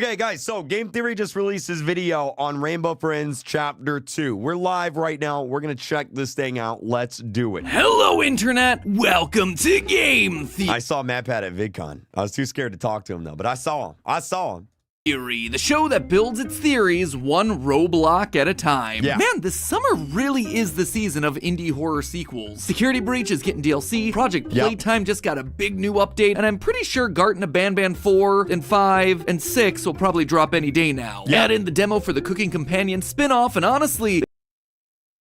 Okay, guys, so Game Theory just released his video on Rainbow Friends Chapter 2. We're live right now. We're going to check this thing out. Let's do it. Hello, Internet. Welcome to Game Theory. I saw MatPat at VidCon. I was too scared to talk to him, though, but I saw him. The show that builds its theories one Roblox at a time. Yeah. Man, this summer really is the season of indie horror sequels. Security Breach is getting DLC, Project Playtime just got a big new update, and I'm pretty sure Garten of Banban 4 and 5 and 6 will probably drop any day now. Add in the demo for the Cooking Companion spin-off, and honestly...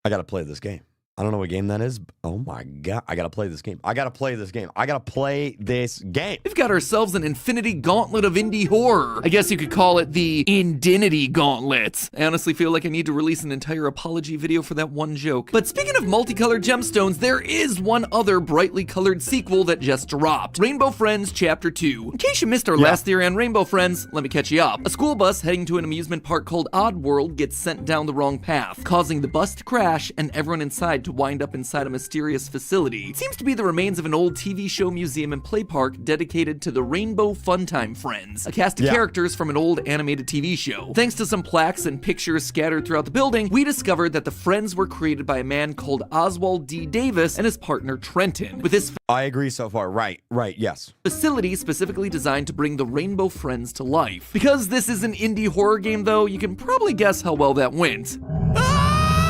I gotta play this game. I don't know what game that is. Oh my god, I gotta play this game. I gotta play this game. We've got ourselves an infinity gauntlet of indie horror. I guess you could call it the Indinity Gauntlet. I honestly feel like I need to release an entire apology video for that one joke. But speaking of multicolored gemstones, there is one other brightly colored sequel that just dropped. Rainbow Friends Chapter 2. In case you missed our last theory on Rainbow Friends, let me catch you up. A school bus heading to an amusement park called Oddworld gets sent down the wrong path, causing the bus to crash and everyone inside to wind up inside a mysterious facility. It seems to be the remains of an old TV show, museum, and play park dedicated to the Rainbow Funtime Friends, a cast of characters from an old animated TV show. Thanks to some plaques and pictures scattered throughout the building, we discovered that the Friends were created by a man called Oswald D. Davis and his partner Trenton. With this I agree so far. Right, yes. facility specifically designed to bring the Rainbow Friends to life. Because this is an indie horror game though, you can probably guess how well that went.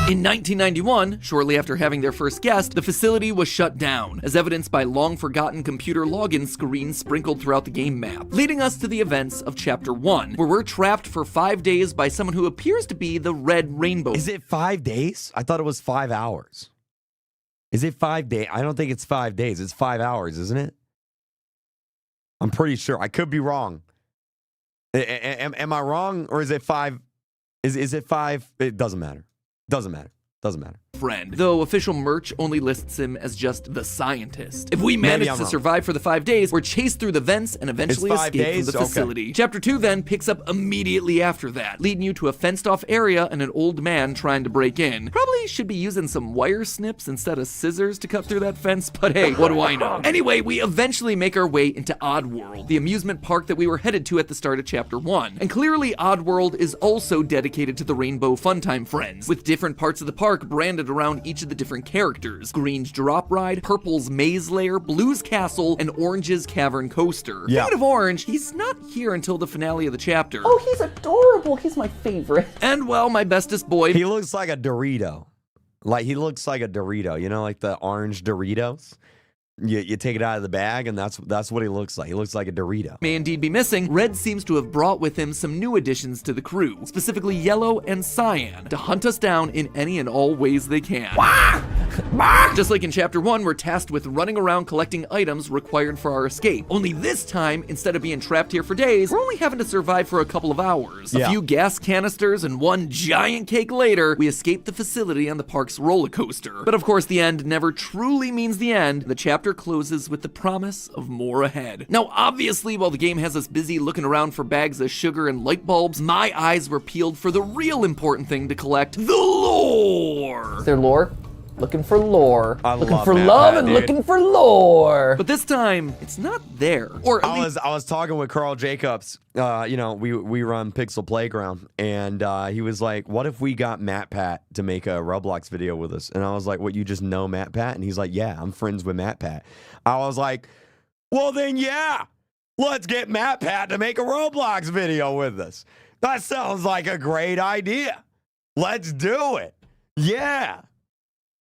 In 1991, shortly after having their first guest, the facility was shut down, as evidenced by long-forgotten computer login screens sprinkled throughout the game map, leading us to the events of Chapter 1, where we're trapped for 5 days by someone who appears to be the Red Rainbow. Is it 5 days? I thought it was 5 hours. Is it 5 days? I don't think it's 5 days. It's 5 hours, isn't it? I'm pretty sure. I could be wrong. Am I wrong, or is it 5? Is it 5? It doesn't matter. Doesn't matter. Friend, though official merch only lists him as just the scientist. If we manage to survive for the 5 days, we're chased through the vents and eventually escape from the facility. Chapter 2 then picks up immediately after that, leading you to a fenced-off area and an old man trying to break in. Probably should be using some wire snips instead of scissors to cut through that fence, but hey, what do I know? Anyway, we eventually make our way into Oddworld, the amusement park that we were headed to at the start of Chapter 1. And clearly Oddworld is also dedicated to the Rainbow Funtime Friends, with different parts of the park branded around each of the different characters. Green's Drop Ride, Purple's Maze Lair, Blue's Castle, and Orange's Cavern Coaster. Speaking of Orange, he's not here until the finale of the chapter. Oh, he's adorable. He's my favorite. And well, my bestest boy. He looks like a Dorito. He looks like a Dorito. You know, like the orange Doritos? You take it out of the bag, and that's what he looks like. He looks like a Dorito. May indeed be missing. Red seems to have brought with him some new additions to the crew, specifically Yellow and Cyan, to hunt us down in any and all ways they can. Just like in Chapter 1, we're tasked with running around collecting items required for our escape. Only this time, instead of being trapped here for days, we're only having to survive for a couple of hours. A few gas canisters and one giant cake later, we escape the facility on the park's roller coaster. But of course, the end never truly means the end. The chapter closes with the promise of more ahead. Now, obviously, while the game has us busy looking around for bags of sugar and light bulbs, my eyes were peeled for the real important thing to collect: the lore! Is there lore? Looking for lore. Looking for Matt love Pat, and dude. looking for lore. But this time, it's not there. Or at least I was talking with Carl Jacobs. You know, we run Pixel Playground, and he was like, "What if we got MatPat to make a Roblox video with us?" And I was like, "What? You just know MatPat?" And he's like, "Yeah, I'm friends with MatPat." I was like, "Well then, yeah, let's get MatPat to make a Roblox video with us. That sounds like a great idea. Let's do it. Yeah."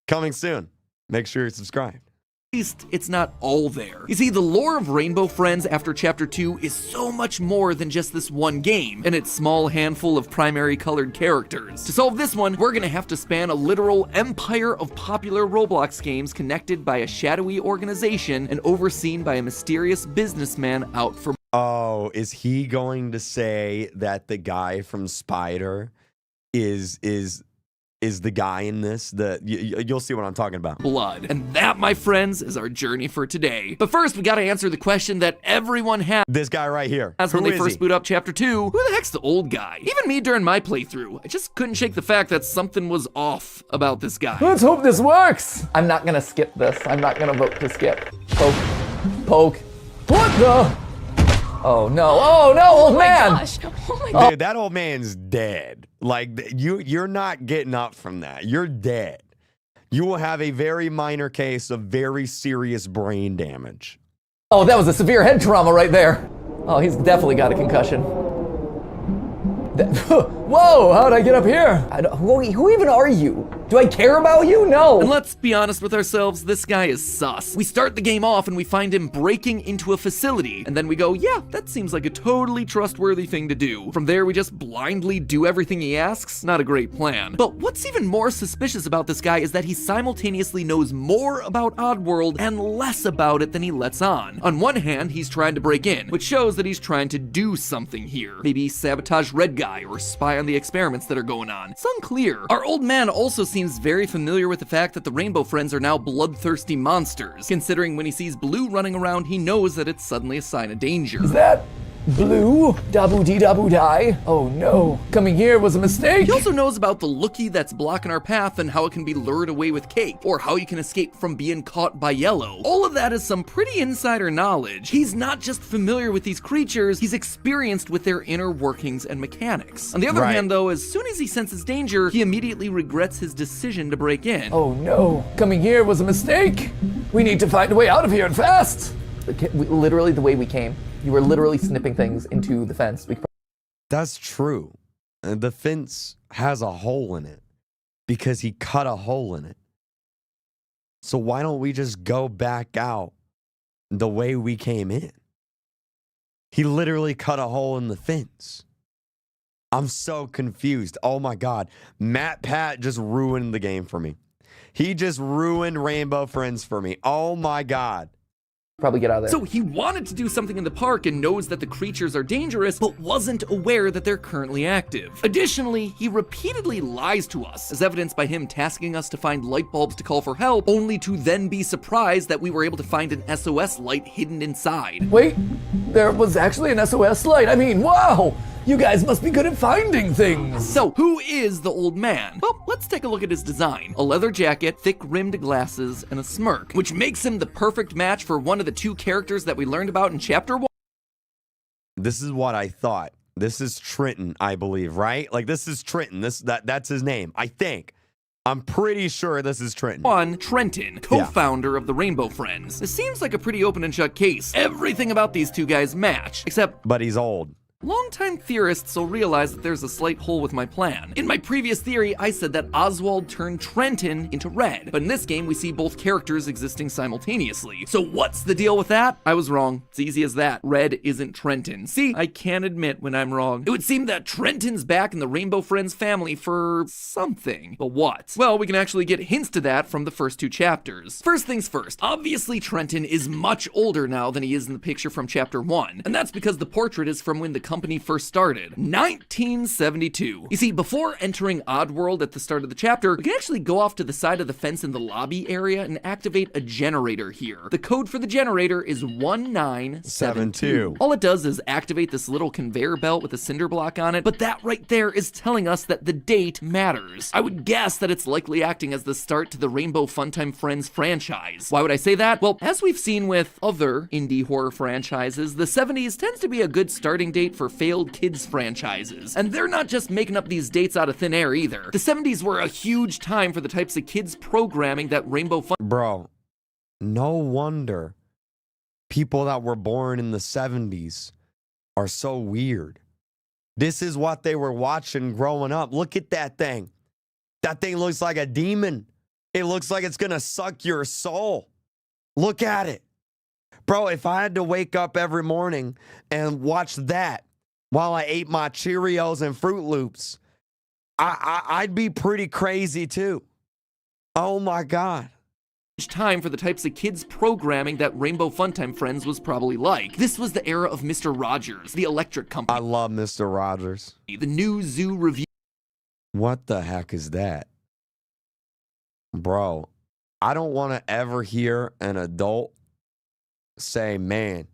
Coming soon. Make sure you're subscribed. least it's not all there. You see, the lore of Rainbow Friends after Chapter 2 is so much more than just this one game and its small handful of primary colored characters. To solve this one, we're gonna have to span a literal empire of popular Roblox games connected by a shadowy organization and overseen by a mysterious businessman out for— Oh, is he going to say that the guy from Spider is the guy in this? You'll see what I'm talking about. blood. And that, my friends, is our journey for today. But first, we gotta answer the question that everyone has This guy right here. when Who they is first he? boot up Chapter 2. Who the heck's the old guy? Even me during my playthrough, I just couldn't shake the fact that something was off about this guy. Let's hope this works. I'm not gonna skip this. I'm not gonna vote to skip. Poke. Poke. What the? Oh no, old man! Gosh. Oh my god. Dude, that old man's dead. Like, you're not getting up from that. You're dead. You will have a very minor case of very serious brain damage. Oh, that was a severe head trauma right there. Oh, he's definitely got a concussion. Whoa, how'd I get up here? Who even are you? Do I care about you? No. And let's be honest with ourselves, this guy is sus. We start the game off and we find him breaking into a facility, and then we go, yeah, that seems like a totally trustworthy thing to do. From there, we just blindly do everything he asks. Not a great plan. But what's even more suspicious about this guy is that he simultaneously knows more about Oddworld and less about it than he lets on. On one hand, he's trying to break in, which shows that he's trying to do something here. Maybe sabotage Red Guy or spy on the experiments that are going on. It's unclear. Our old man also seems very familiar with the fact that the Rainbow Friends are now bloodthirsty monsters, considering when he sees Blue running around, he knows that it's suddenly a sign of danger. Is that Blue? Dabu-dee-dabu-die? Oh no, coming here was a mistake. He also knows about the lookie that's blocking our path and how it can be lured away with Cake, or how you can escape from being caught by Yellow. All of that is some pretty insider knowledge. He's not just familiar with these creatures, he's experienced with their inner workings and mechanics. On the other hand though, as soon as he senses danger, he immediately regrets his decision to break in. Oh no, coming here was a mistake. We need to find a way out of here and fast. Literally the way we came. You were literally snipping things into the fence. That's true. And the fence has a hole in it because he cut a hole in it. So why don't we just go back out the way we came in? He literally cut a hole in the fence. I'm so confused. Oh my God. Matt Pat just ruined the game for me. He just ruined Rainbow Friends for me. Oh my God. Probably get out of there. So he wanted to do something in the park and knows that the creatures are dangerous, but wasn't aware that they're currently active. Additionally, he repeatedly lies to us, as evidenced by him tasking us to find light bulbs to call for help, only to then be surprised that we were able to find an SOS light hidden inside. Wait, there was actually an SOS light. I mean, wow! You guys must be good at finding things. So, who is the old man? Well, let's take a look at his design. A leather jacket, thick-rimmed glasses, and a smirk, which makes him the perfect match for one of the two characters that we learned about in Chapter 1. This is what I thought. This is Trenton, I believe, right? Like, this is Trenton. That's his name, I think. I'm pretty sure this is Trenton. Trenton, co-founder of the Rainbow Friends. This seems like a pretty open and shut case. Everything about these two guys match, except... But he's old. Longtime theorists will realize that there's a slight hole with my plan. In my previous theory, I said that Oswald turned Trenton into Red, but in this game we see both characters existing simultaneously. So what's the deal with that? I was wrong. It's easy as that. Red isn't Trenton. See, I can't admit when I'm wrong. It would seem that Trenton's back in the Rainbow Friends family for something. But what? Well, we can actually get hints to that from the first two chapters. First things first, obviously Trenton is much older now than he is in the picture from Chapter 1, and that's because the portrait is from when the company first started, 1972. You see, before entering Oddworld at the start of the chapter, we can actually go off to the side of the fence in the lobby area and activate a generator here. The code for the generator is 1972. All it does is activate this little conveyor belt with a cinder block on it, but that right there is telling us that the date matters. I would guess that it's likely acting as the start to the Rainbow Funtime Friends franchise. Why would I say that? Well, as we've seen with other indie horror franchises, the 70s tends to be a good starting date for failed kids franchises. And they're not just making up these dates out of thin air either. The 70s were a huge time for the types of kids programming that Rainbow Fun... Bro, no wonder people that were born in the 70s are so weird. This is what they were watching growing up. Look at that thing. That thing looks like a demon. It looks like it's gonna suck your soul. Look at it. Bro, if I had to wake up every morning and watch that while I ate my Cheerios and Fruit Loops, I'd be pretty crazy too. Oh my God. Time for the types of kids programming that Rainbow Funtime Friends was probably like. This was the era of Mr. Rogers, the electric company. I love Mr. Rogers. The new zoo review. What the heck is that? Bro, I don't want to ever hear an adult say, man,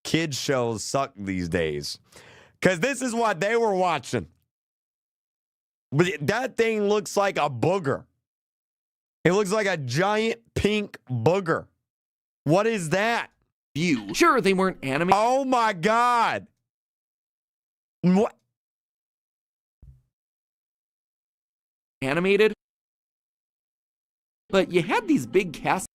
kids shows suck these days. Because this is what they were watching. But that thing looks like a booger. It looks like a giant pink booger. What is that? view. Sure, they weren't animated. Oh my God. What? Animated, but you had these big casts.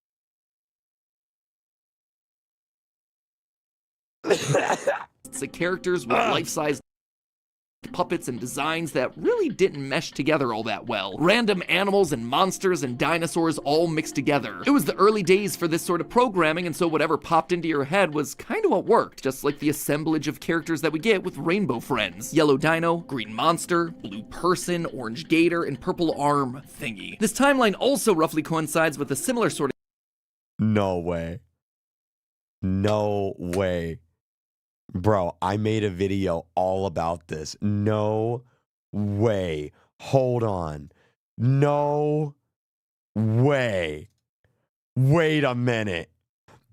The characters with life-size puppets and designs that really didn't mesh together all that well. Random animals and monsters and dinosaurs all mixed together. It was the early days for this sort of programming, and so whatever popped into your head was kind of what worked, just like the assemblage of characters that we get with Rainbow Friends. Yellow Dino, Green Monster, Blue Person, Orange Gator, and Purple Arm thingy. This timeline also roughly coincides with a similar sort of— No way. No way. Bro, I made a video all about this. No way. Hold on. No way. Wait a minute.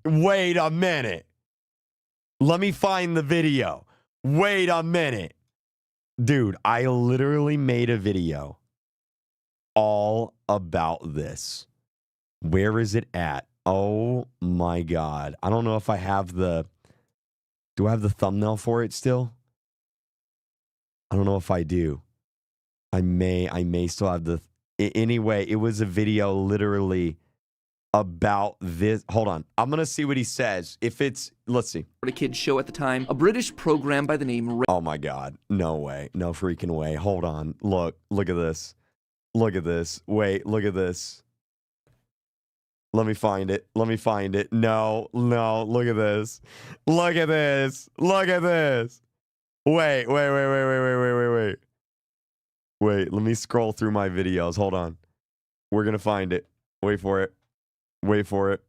Wait a minute. Let me find the video. Wait a minute. Dude, I literally made a video all about this. Where is it at? Oh my God. I don't know if I have the... Do I have the thumbnail for it still? I don't know if I do. I may still have the... Anyway, it was a video literally about this. Hold on. I'm going to see what he says. If it's... Let's see. a kids show at the time, a British program by the name Oh my God. No way. No freaking way. Hold on. Look at this. Look at this. Wait, look at this. Let me find it. Let me find it. No, look at this. Look at this. Look at this. Wait. Wait, let me scroll through my videos. Hold on. We're going to find it. Wait for it. Wait for it.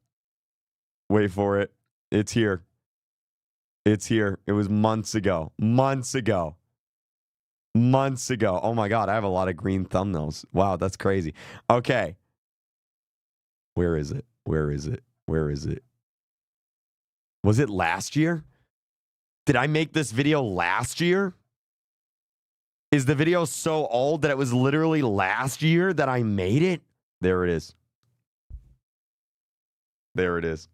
Wait for it. It's here. It's here. It was months ago. Months ago. Months ago. Oh my God, I have a lot of green thumbnails. Wow, that's crazy. Okay. Where is it? Where is it? Where is it? Was it last year? Did I make this video last year? Is the video so old that it was literally last year that I made it? There it is. There it is.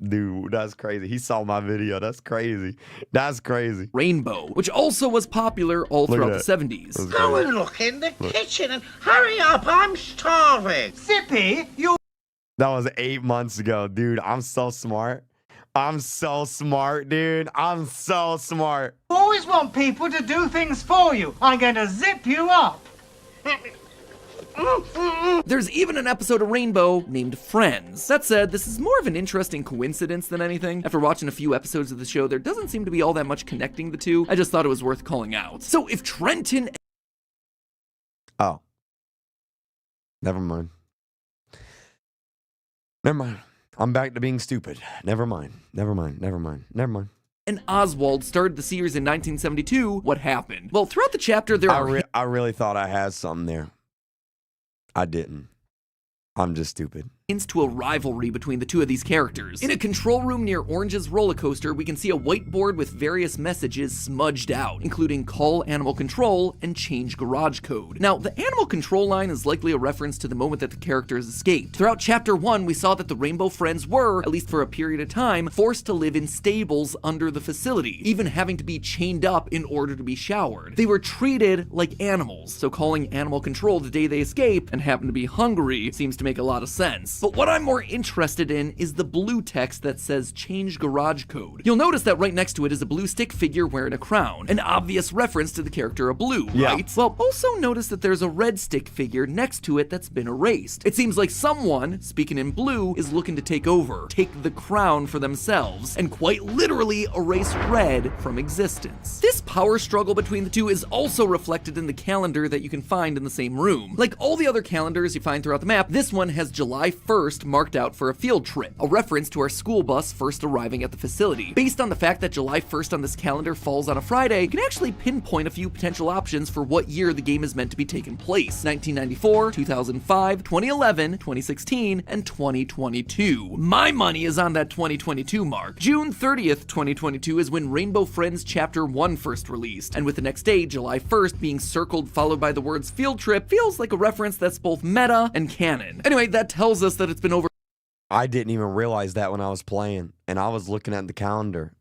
Dude, that's crazy. He saw my video. That's crazy. That's crazy. Rainbow, which also was popular all throughout the 70s. Go and look in the kitchen and hurry up, I'm starving. Zippy, you... That was 8 months ago, dude. I'm so smart. I'm so smart, dude. I'm so smart. Always want people to do things for you. I'm going to zip you up. There's even an episode of Rainbow named Friends. That said, this is more of an interesting coincidence than anything. After watching a few episodes of the show, there doesn't seem to be all that much connecting the two. I just thought it was worth calling out. So if Trenton... Oh. Never mind. Never mind. I'm back to being stupid. Never mind. Never mind. Never mind. Never mind. and Oswald started the series in 1972, what happened? Well, throughout the chapter, there are... I really thought I had something there. I didn't. I'm just stupid. Hints to a rivalry between the two of these characters. In a control room near Orange's roller coaster, we can see a whiteboard with various messages smudged out, including call animal control and change garage code. Now, the animal control line is likely a reference to the moment that the characters escaped. Throughout chapter 1, we saw that the Rainbow Friends were, at least for a period of time, forced to live in stables under the facility, even having to be chained up in order to be showered. They were treated like animals, so calling animal control the day they escape and happen to be hungry seems to make a lot of sense. But what I'm more interested in is the blue text that says change garage code. You'll notice that right next to it is a blue stick figure wearing a crown, an obvious reference to the character of Blue, right? Well, also notice that there's a red stick figure next to it that's been erased. It seems like someone, speaking in blue, is looking to take over, take the crown for themselves, and quite literally erase red from existence. This power struggle between the two is also reflected in the calendar that you can find in the same room. Like all the other calendars you find throughout the map, this one has July 1st marked out for a field trip, a reference to our school bus first arriving at the facility. Based on the fact that July 1st on this calendar falls on a Friday, you can actually pinpoint a few potential options for what year the game is meant to be taking place: 1994, 2005, 2011, 2016, and 2022. My money is on that 2022 mark. June 30th, 2022 is when Rainbow Friends Chapter 1 first released, and with the next day, July 1st, being circled followed by the words field trip feels like a reference that's both meta and canon. Anyway, that tells us that it's been over I didn't even realize that when I was playing, and I was looking at the calendar.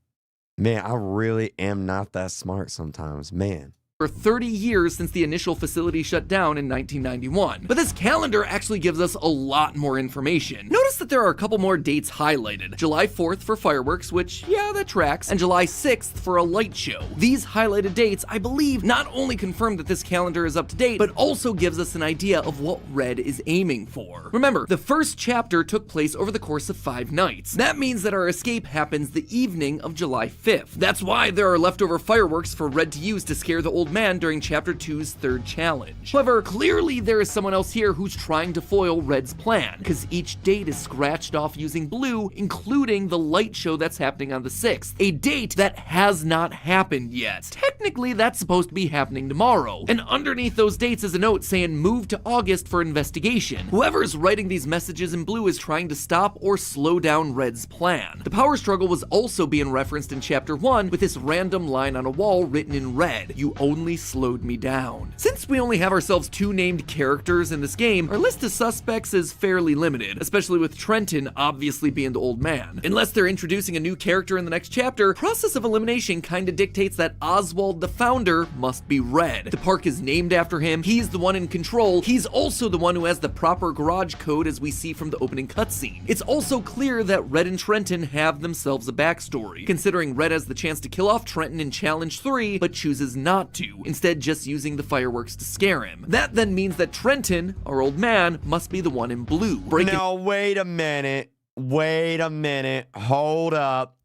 Man, I really am not that smart sometimes, man. For 30 years since the initial facility shut down in 1991. But this calendar actually gives us a lot more information. Notice that there are a couple more dates highlighted. July 4th for fireworks, which, yeah, that tracks, and July 6th for a light show. These highlighted dates, I believe, not only confirm that this calendar is up to date, but also gives us an idea of what Red is aiming for. Remember, the first chapter took place over the course of 5 nights. That means that our escape happens the evening of July 5th. That's why there are leftover fireworks for Red to use to scare the old man during Chapter 2's third challenge. However, clearly there is someone else here who's trying to foil Red's plan, because each date is scratched off using blue, including the light show that's happening on the 6th, a date that has not happened yet. Technically, that's supposed to be happening tomorrow, and underneath those dates is a note saying move to August for investigation. Whoever's writing these messages in blue is trying to stop or slow down Red's plan. The power struggle was also being referenced in Chapter 1 with this random line on a wall written in red: "You only slowed me down." Since we only have ourselves 2 named characters in this game, our list of suspects is fairly limited, especially with Trenton obviously being the old man. Unless they're introducing a new character in the next chapter, process of elimination kinda dictates that Oswald the founder must be Red. The park is named after him, he's the one in control, he's also the one who has the proper garage code as we see from the opening cutscene. It's also clear that Red and Trenton have themselves a backstory, considering Red has the chance to kill off Trenton in Challenge 3, but chooses not to, instead just using the fireworks to scare him. That then means that Trenton, our old man, must be the one in blue. Now, wait a minute. Wait a minute. Hold up.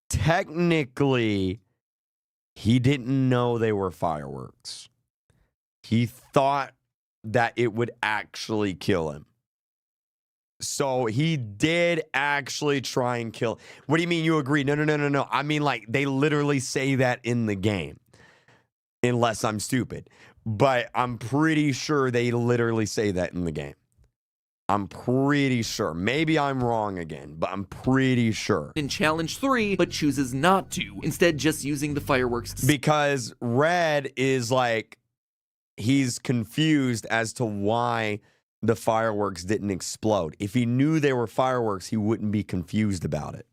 Technically, he didn't know they were fireworks. He thought that it would actually kill him. So he did actually try and kill. What do you mean you agree? No. I mean, like, they literally say that in the game. Unless I'm stupid. But I'm pretty sure they literally say that in the game. I'm pretty sure. Maybe I'm wrong again, but I'm pretty sure. In Challenge 3, but chooses not to, instead just using the fireworks to... Because Red is like, he's confused as to why the fireworks didn't explode. If he knew they were fireworks, he wouldn't be confused about it.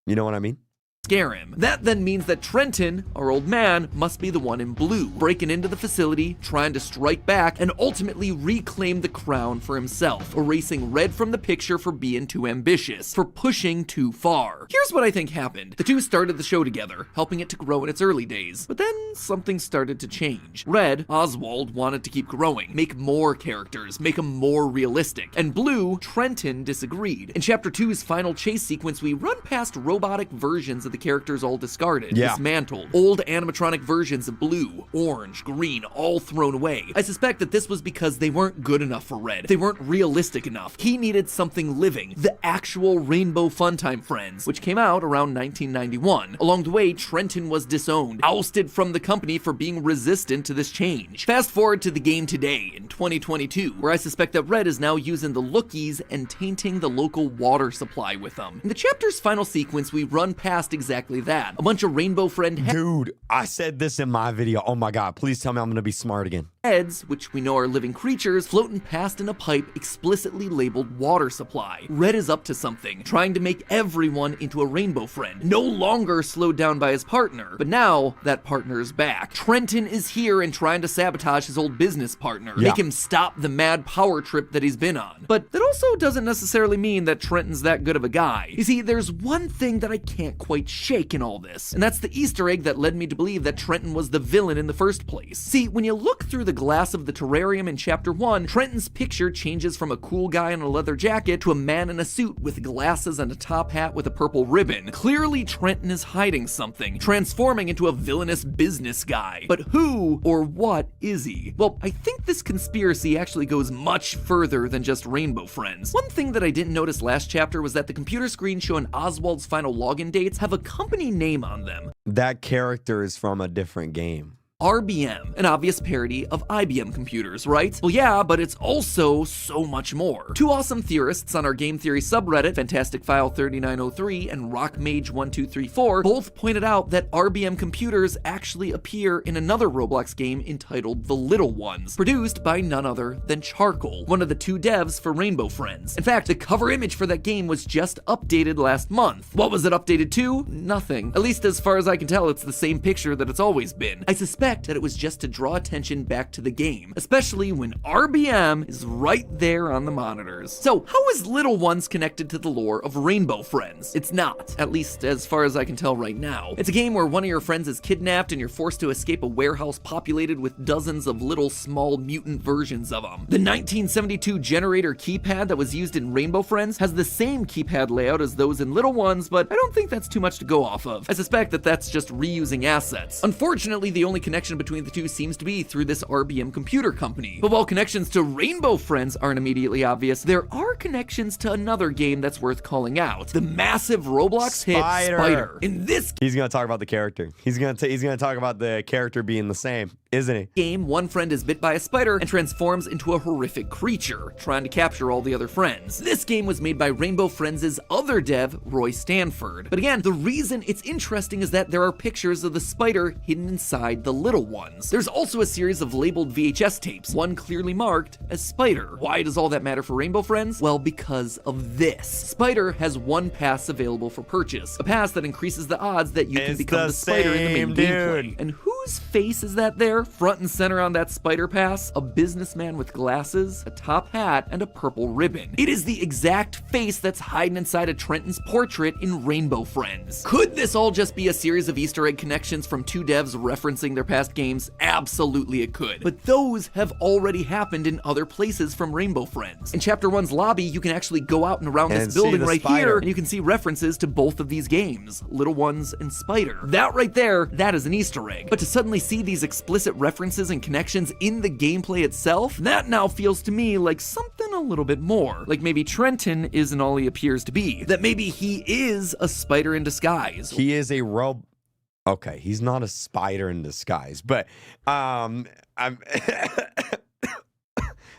You know what I mean? Scare him. That then means that Trenton, our old man, must be the one in blue, breaking into the facility, trying to strike back, and ultimately reclaim the crown for himself, erasing Red from the picture for being too ambitious, for pushing too far. Here's what I think happened. The two started the show together, helping it to grow in its early days, but then something started to change. Red, Oswald, wanted to keep growing, make more characters, make them more realistic, and blue, Trenton, disagreed. In Chapter 2's final chase sequence, we run past robotic versions of the characters all discarded, dismantled, old animatronic versions of blue, orange, green, all thrown away. I suspect that this was because they weren't good enough for Red. They weren't realistic enough. He needed something living, the actual Rainbow Funtime Friends, which came out around 1991. Along the way, Trenton was disowned, ousted from the company for being resistant to this change. Fast forward to the game today, in 2022, where I suspect that Red is now using the lookies and tainting the local water supply with them. In the chapter's final sequence, we run past exactly that. A bunch of Rainbow Friend Dude, I said this in my video. Oh my God, please tell me I'm gonna be smart again. heads, which we know are living creatures, floating past in a pipe explicitly labeled water supply. Red is up to something, trying to make everyone into a Rainbow Friend, no longer slowed down by his partner. But now, that partner's back. Trenton is here and trying to sabotage his old business partner, make him stop the mad power trip that he's been on. But that also doesn't necessarily mean that Trenton's that good of a guy. You see, there's one thing that I can't quite shake in all this, and that's the Easter egg that led me to believe that Trenton was the villain in the first place. See, when you look through the glass of the terrarium in Chapter 1, Trenton's picture changes from a cool guy in a leather jacket to a man in a suit with glasses and a top hat with a purple ribbon. Clearly, Trenton is hiding something, transforming into a villainous business guy. But who or what is he? Well, I think this conspiracy actually goes much further than just Rainbow Friends. One thing that I didn't notice last chapter was that the computer screen showing Oswald's final login dates have a company name on them. That character is from a different game. RBM, an obvious parody of IBM computers, right? Well, yeah, but it's also so much more. Two awesome theorists on our game theory subreddit, FantasticFile3903 and RockMage1234, both pointed out that RBM computers actually appear in another Roblox game entitled The Little Ones, produced by none other than Charcoal, one of the two devs for Rainbow Friends. In fact, the cover image for that game was just updated last month. What was it updated to? Nothing. At least as far as I can tell, it's the same picture that it's always been. I suspect that it was just to draw attention back to the game, especially when RBM is right there on the monitors. So, how is Little Ones connected to the lore of Rainbow Friends? It's not, at least as far as I can tell right now. It's a game where one of your friends is kidnapped and you're forced to escape a warehouse populated with dozens of little small mutant versions of them. The 1972 generator keypad that was used in Rainbow Friends has the same keypad layout as those in Little Ones, but I don't think that's too much to go off of. I suspect that that's just reusing assets. Unfortunately, the only connection between the two seems to be through this RBM computer company. But while connections to Rainbow Friends aren't immediately obvious, there are connections to another game that's worth calling out. The massive Roblox hit Spider. In this He's gonna talk about the character. He's gonna talk about the character being the same, isn't he? game, one friend is bit by a spider and transforms into a horrific creature, trying to capture all the other friends. This game was made by Rainbow Friends' other dev, Roy Stanford. But again, the reason it's interesting is that there are pictures of the spider hidden inside the Little Ones. There's also a series of labeled VHS tapes, one clearly marked as Spider. Why does all that matter for Rainbow Friends? Well, because of this. Spider has one pass available for purchase, a pass that increases the odds that you can become the spider in the main gameplay. And whose face is that there, front and center on that spider pass? A businessman with glasses, a top hat, and a purple ribbon. It is the exact face that's hiding inside of Trenton's portrait in Rainbow Friends. Could this all just be a series of Easter egg connections from two devs referencing their past games? Absolutely it could. But those have already happened in other places from Rainbow Friends. In Chapter 1's lobby, you can actually go out and around this building right here, and you can see references to both of these games, Little Ones and Spider. That right there, that is an Easter egg. But to suddenly see these explicit references and connections in the gameplay itself, that now feels to me like something a little bit more. Like maybe Trenton isn't all he appears to be. That maybe he is a spider in disguise. He is a Okay, he's not a spider in disguise, but I'm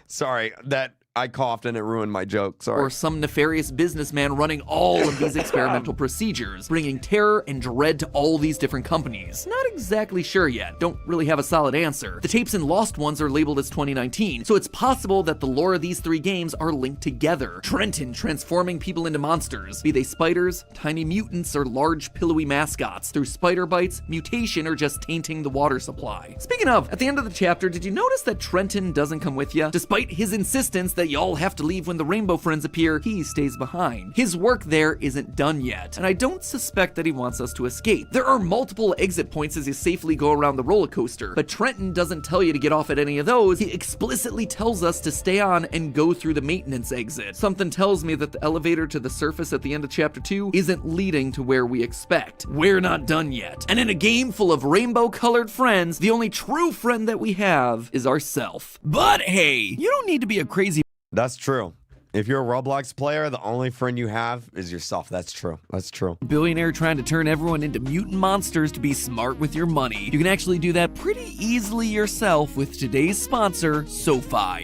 sorry that I coughed and it ruined my joke. Sorry. Or some nefarious businessman running all of these experimental procedures, bringing terror and dread to all these different companies. Not exactly sure yet. Don't really have a solid answer. The tapes in Lost Ones are labeled as 2019, so it's possible that the lore of these three games are linked together. Trenton transforming people into monsters, be they spiders, tiny mutants, or large pillowy mascots, through spider bites, mutation, or just tainting the water supply. Speaking of, at the end of the chapter, did you notice that Trenton doesn't come with you? Despite his insistence that y'all have to leave when the Rainbow Friends appear, he stays behind. His work there isn't done yet, and I don't suspect that he wants us to escape. There are multiple exit points as you safely go around the roller coaster, but Trenton doesn't tell you to get off at any of those. He explicitly tells us to stay on and go through the maintenance exit. Something tells me that the elevator to the surface at the end of Chapter 2 isn't leading to where we expect. We're not done yet. And in a game full of rainbow-colored friends, the only true friend that we have is ourself. But hey, you don't need to be a crazy. That's true. If you're a Roblox player, the only friend you have is yourself. That's true. That's true. Billionaire trying to turn everyone into mutant monsters to be smart with your money. You can actually do that pretty easily yourself with today's sponsor, SoFi.